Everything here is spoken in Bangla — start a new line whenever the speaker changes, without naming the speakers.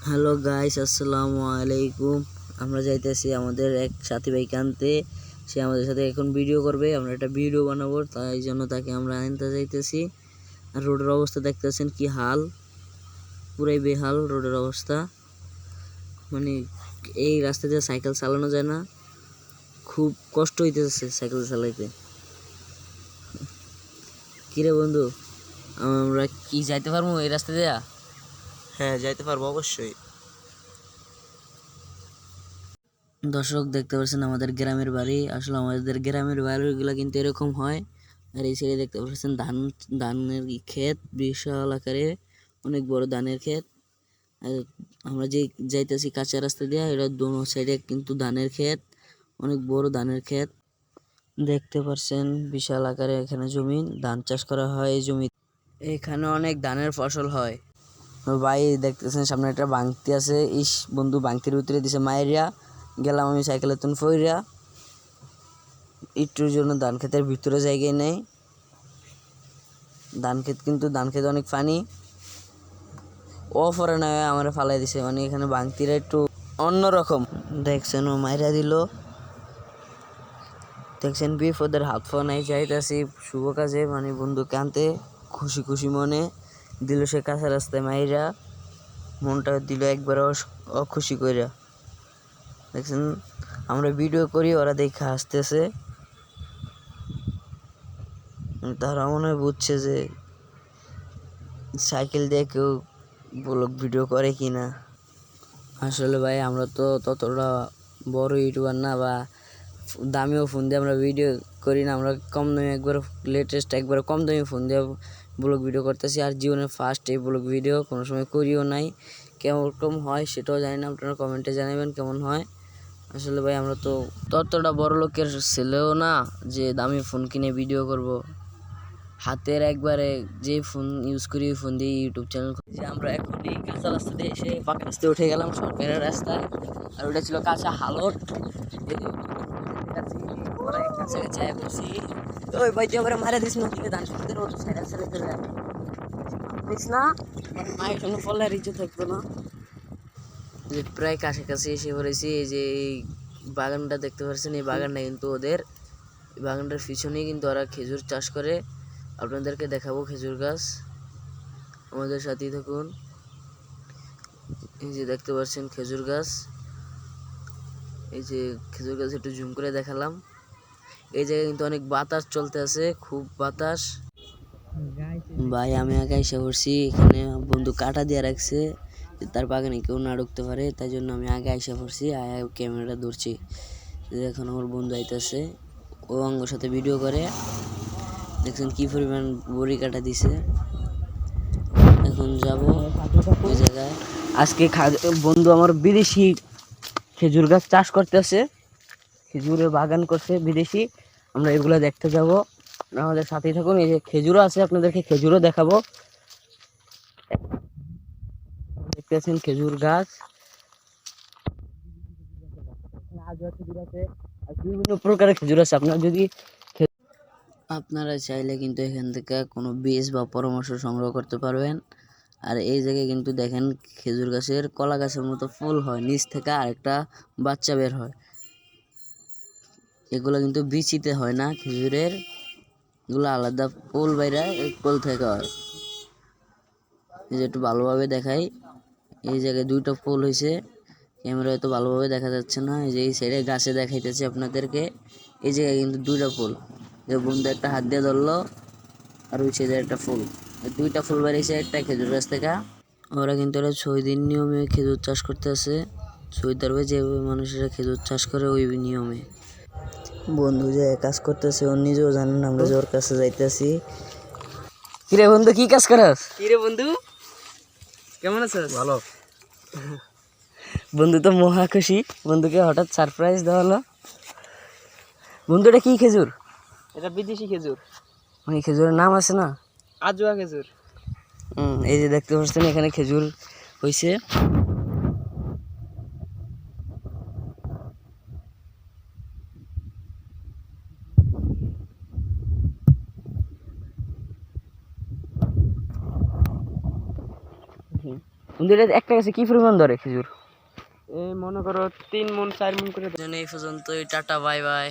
হ্যালো গাইস, আসসালামু আলাইকুম। আমরা যাইতেছি আমাদের এক সাথী ভাইকে আনতে। সে আমাদের সাথে এখন ভিডিও করবে, আমরা একটা ভিডিও বানাবো, তাই জন্য তাকে আমরা আনতে যাইতেছি। আর রোডের অবস্থা দেখতেছেন কি হাল, পুরাই বেহাল রোডের অবস্থা। মানে এই রাস্তা দিয়ে সাইকেল চালানো যায় না, খুব কষ্ট হইতেছে সাইকেল চালাইতে। কিরে বন্ধু, আমরা কি যাইতে পারবো এই রাস্তা দিয়া?
হ্যাঁ, যাইতে পারবো অবশ্যই।
দর্শক দেখতে পাচ্ছেন আমাদের গ্রামের বাড়ি। আসলে আমাদের গ্রামের বাড়িগুলো কিন্তু এরকম হয়। আর এই সাইডে দেখতে পাচ্ছেন ধানের ক্ষেত, বিশাল আকারে অনেক বড় ধানের ক্ষেত। আর আমরা যে যাইতেছি কাঁচা রাস্তা দিয়ে, এটা দোনো সাইডে কিন্তু ধানের ক্ষেত, অনেক বড় ধানের ক্ষেত দেখতে পাচ্ছেন। বিশাল আকারে এখানে জমি, ধান চাষ করা হয় এই জমি। এখানে অনেক ধানের ফসল হয়। ভাই দেখতেছেন সামনে একটা বাংতি আছে। ইস বন্ধু, বাংতির ভিতরে দিছে মায়েরিয়া। গেলাম আমি সাইকেলে তুন ফইরা, একটুর জন্য ধান ক্ষেতের ভিতরে জায়গায় নেই। ধান ক্ষেত কিন্তু ধান ক্ষেত অনেক পানি। ও পরে না আমার ফালাই দিছে, মানে এখানে বাংতিরা একটু অন্যরকম। দেখছেন ও মাইরা দিল। দেখছেন বিপদের হাত ফোন নাই, যাইতাছি শুভ কাজে, মানে বন্ধুকে আনতে। খুশি খুশি মনে দিল সে কাঁচা রাস্তায় মাইরা, মনটা দিল একবার অখুশি কইরা। দেখছেন আমরা ভিডিও করি, ওরা দেখে হাসতেছে। তারা মনে হয় বুঝছে যে সাইকেল দিয়ে কেউ ব্লগ ভিডিও করে কি না। আসলে ভাই আমরা তো ততটা বড় ইউটিউবার না, বা দামিও ফোন দিয়ে আমরা ভিডিও করি না। আমরা কম দামি একবার লেটেস্ট একবার কম দামি ফোন দিয়ে ব্লগ ভিডিও করতেছি। আর জীবনের ফার্স্ট এই ব্লগ ভিডিও, কোনো সময় করিও নাই। কেমন হয় সেটাও জানি না, আপনারা কমেন্টে জানাবেন কেমন হয়। আসলে ভাই আমরা তো ততটা বড় লোকের ছেলেও না যে দামি ফোন কিনে ভিডিও করব। হাতের একবারে যে ফোন ইউজ করি ওই ফোন দিয়ে ইউটিউব চ্যানেল। যে আমরা এখন এই কাঁচা রাস্তা দিয়ে এসে পাকা রাস্তায় উঠে গেলাম, সরকারের রাস্তায়। আর ওটা ছিল কাঁচা হালট। কাছাকাছি আয় করছি। ওই ভাই তুই আমার মারা দিস না, তুই ধান সুদের মতো সাইডে ছেড়ে দিলে দিস না, মানে মায়ের সঙ্গে ফলে আর ইজ্জত থাকতো না। যে প্রায় কাছাকাছি এসে পড়েছি। এই যে এই বাগানটা দেখতে পাচ্ছেন, এই বাগানটা কিন্তু ওদের। এই বাগানটার পিছনেই কিন্তু ওরা খেজুর চাষ করে। আপনাদেরকে দেখাবো খেজুর গাছ, আমাদের সাথেই থাকুন। এই যে দেখতে পাচ্ছেন খেজুর গাছ, এই যে খেজুর গাছ একটু জুম করে দেখালাম। এই জায়গায় কিন্তু অনেক বাতাস চলতে আছে, খুব বাতাস। ভাই আমি আগে এসে পড়ছি, এখানে বন্ধু কাটা দিয়ে রাখছে তার বাগানে কেউ না ঢুকতে পারে, তাই জন্য আমি আগে এসে পড়ছি। ক্যামেরাটা ধরছি। এখন আমার বন্ধু আইতেছে, ও আমার সাথে ভিডিও করে। দেখছেন কি পরিমাণ বড়ি কাটা দিছে। এখন যাব ওই জায়গায়। আজকে বন্ধু আমার বিদেশি খেজুর গাছ চাষ করতেছে, খেজুরের বাগান করছে বিদেশি। আমরা এগুলো দেখতে যাব, আমাদের সাথেই থাকুন। এই যে খেজুরও আছে, আপনাদেরকে খেজুরও দেখাবো। দেখতেছেন খেজুর গাছ, খেজুর আছে আর বিভিন্ন প্রকারের খেজুর আছে। আপনারা চাইলে কিন্তু এখান থেকে কোনো বীজ বা পরামর্শ সংগ্রহ করতে পারবেন। আর এই জায়গায় কিন্তু দেখেন খেজুর গাছের কলা গাছের মতো ফুল হয়, নিচ থেকে আরেকটা বাচ্চা বের হয়। এগুলো কিন্তু বিচিতে হয় না, খেজুরের এগুলো আলাদা ফুল বাইরা, ফুল থেকে হয়। এই যে একটু ভালোভাবে দেখাই, এই জায়গায় দুইটা ফুল হয়েছে, ক্যামেরায় তো ভালোভাবে দেখা যাচ্ছে না। এই যে এই সাইডে গাছে দেখাইতেছে আপনাদেরকে, এই জায়গায় কিন্তু দুইটা ফুল। যে বন্ধু একটা হাত দিয়ে ধরলো, আর ওই সাইডে একটা ফুল, দুইটা ফুল বেরিয়েছে একটা খেজুর গাছ থেকে। ওরা কিন্তু ওরা 6 দিন নিয়মে খেজুর চাষ করতে আছে। সৌদি আরবে যেভাবে মানুষেরা খেজুর চাষ করে ওই নিয়মে। বন্ধু যে কাজ করতেছে ও নিজেও জানেন, আমরা যে ওর কাছে যাইতেছি। কিরে বন্ধু কি কাজ করস?
কিরে বন্ধু, কেমন আছিস? ভালো।
বন্ধু তো মহা খুশি, বন্ধুকে হঠাৎ সারপ্রাইজ দেওয়া হলো। বন্ধু এটা কি খেজুর?
এটা বিদেশি খেজুর,
মানে খেজুরের নাম আছে না?
আজোয়া খেজুর।
এই যে দেখতে পাচ্ছেন এখানে খেজুর হয়েছে। বন্ধু এটা একটা গাছে কি পরিমাণ ধরে খেজুর?
এই মনে করো 3 মণ 4 মণ করে।
এই পর্যন্তই, টাটা বাই বাই।